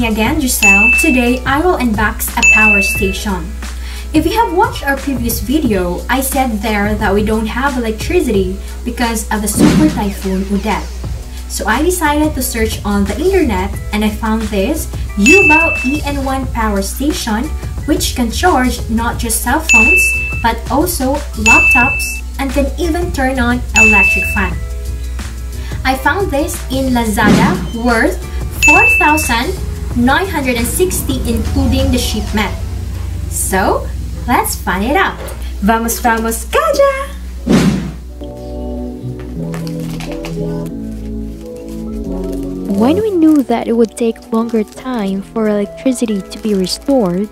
me again, Giselle. Today, I will unbox a power station. If you have watched our previous video, I said there that we don't have electricity because of the super typhoon Odette. So I decided to search on the internet and I found this Yubao EN1 power station which can charge not just cell phones but also laptops and can even turn on electric fan. I found this in Lazada worth 4,960 including the shipment. So, let's find it out. Vamos, vamos, Kaja! When we knew that it would take longer time for electricity to be restored,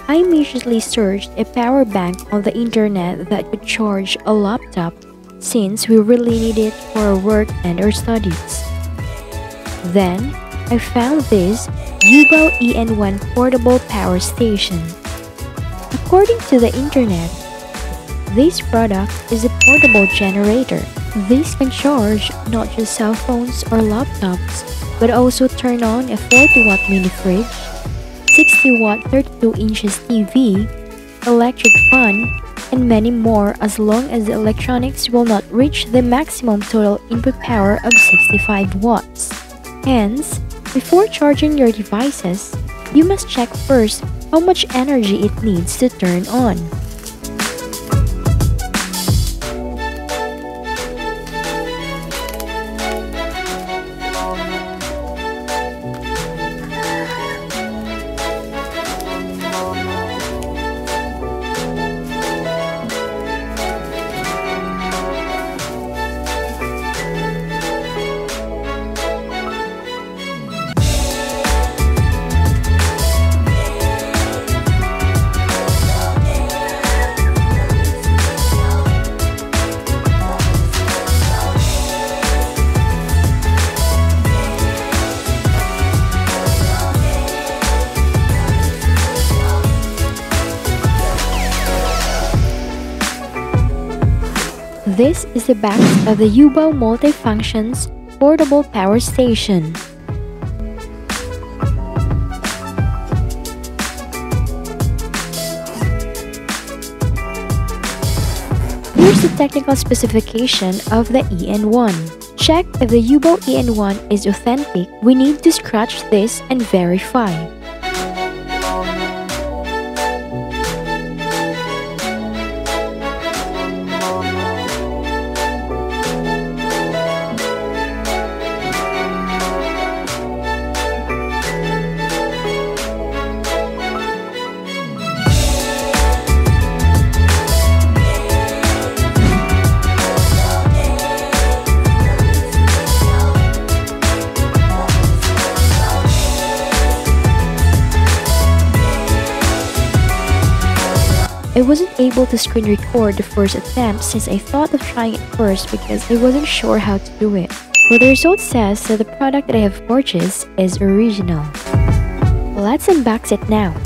I immediately searched a power bank on the internet that could charge a laptop since we really need it for our work and our studies. Then, I found this Yubao EN1 portable power station. According to the internet, this product is a portable generator. This can charge not just cell phones or laptops, but also turn on a 40-watt mini fridge, 60-watt 32 inches TV, electric fan, and many more as long as the electronics will not reach the maximum total input power of 65 watts. Hence, before charging your devices, you must check first how much energy it needs to turn on. This is the back of the Yubao Multifunctions Portable Power Station. Here's the technical specification of the EN1. Check if the Yubao EN1 is authentic. We need to scratch this and verify. I wasn't able to screen record the first attempt since I thought of trying it first because I wasn't sure how to do it. But the result says that the product that I have purchased is original. Let's unbox it now.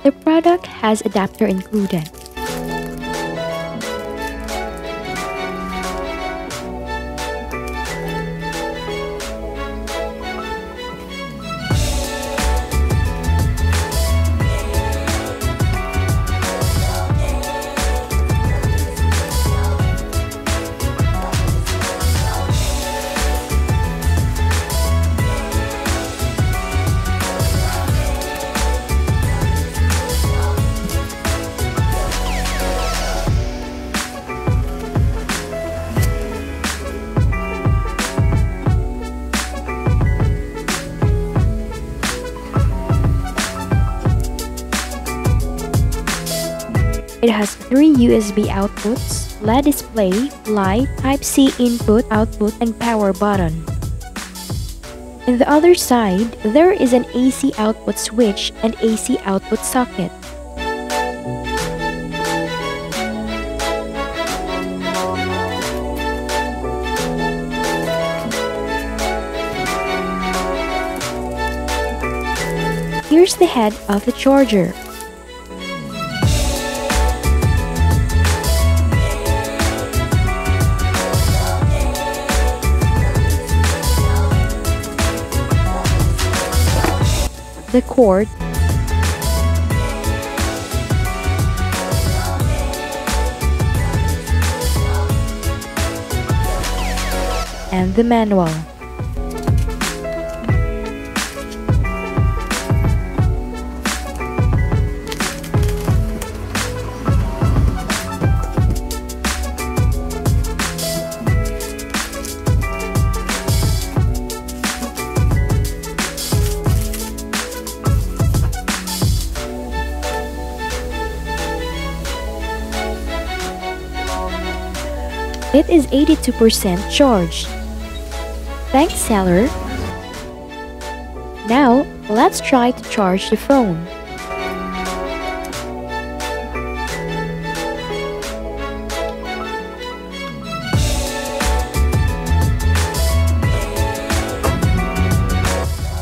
The product has adapter included. It has 3 USB outputs, LED display, light, Type-C input, output, and power button. In the other side, there is an AC output switch and AC output socket. here's the head of the charger. The cord, and the manual. It is 82% charged. Thanks, seller. Now, let's try to charge the phone.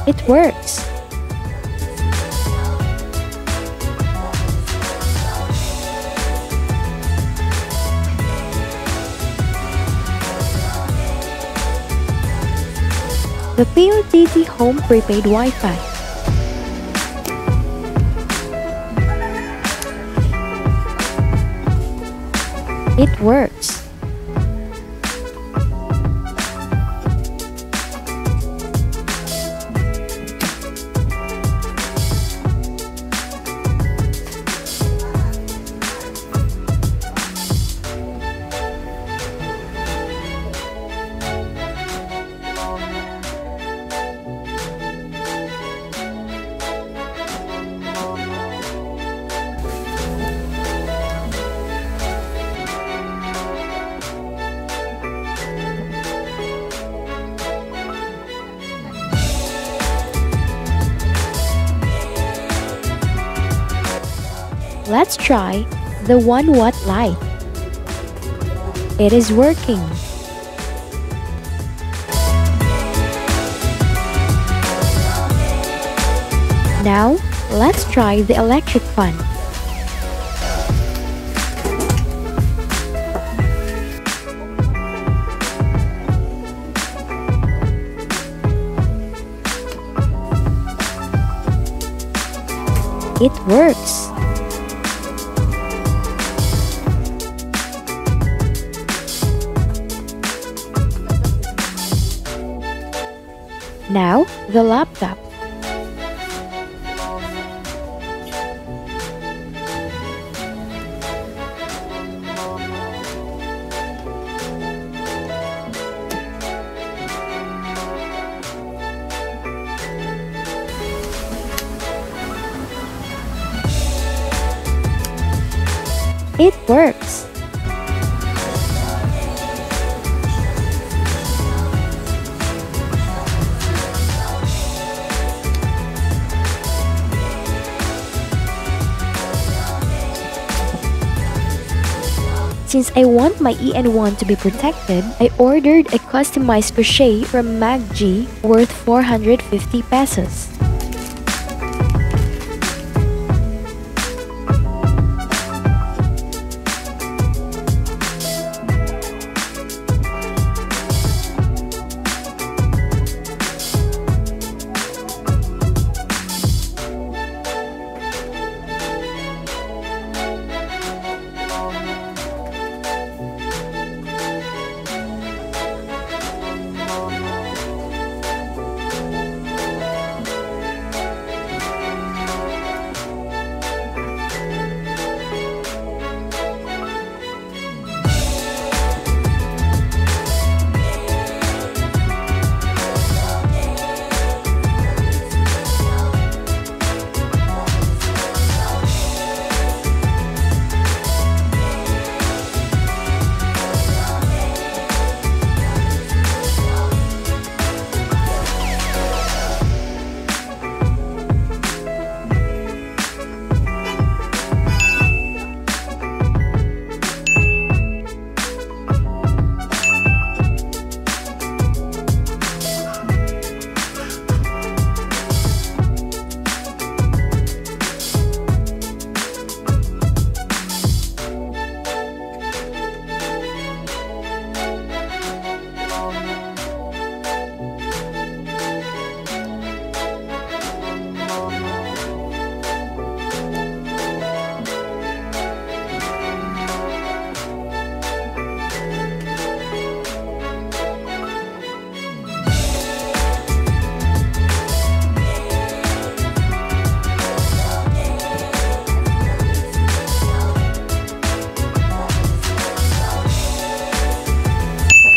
It works. The PLDT Home Prepaid Wi-Fi. It works. Let's try the 1-watt light. It is working. Now, let's try the electric fan. It works. Now, the laptop. It works. Since I want my EN1 to be protected, I ordered a customized crochet from MagG worth 450 pesos.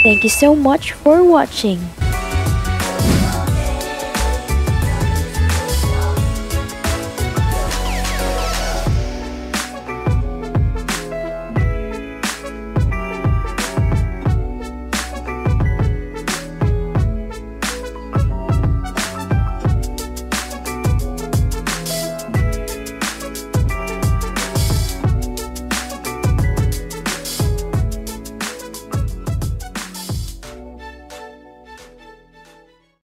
Thank you so much for watching.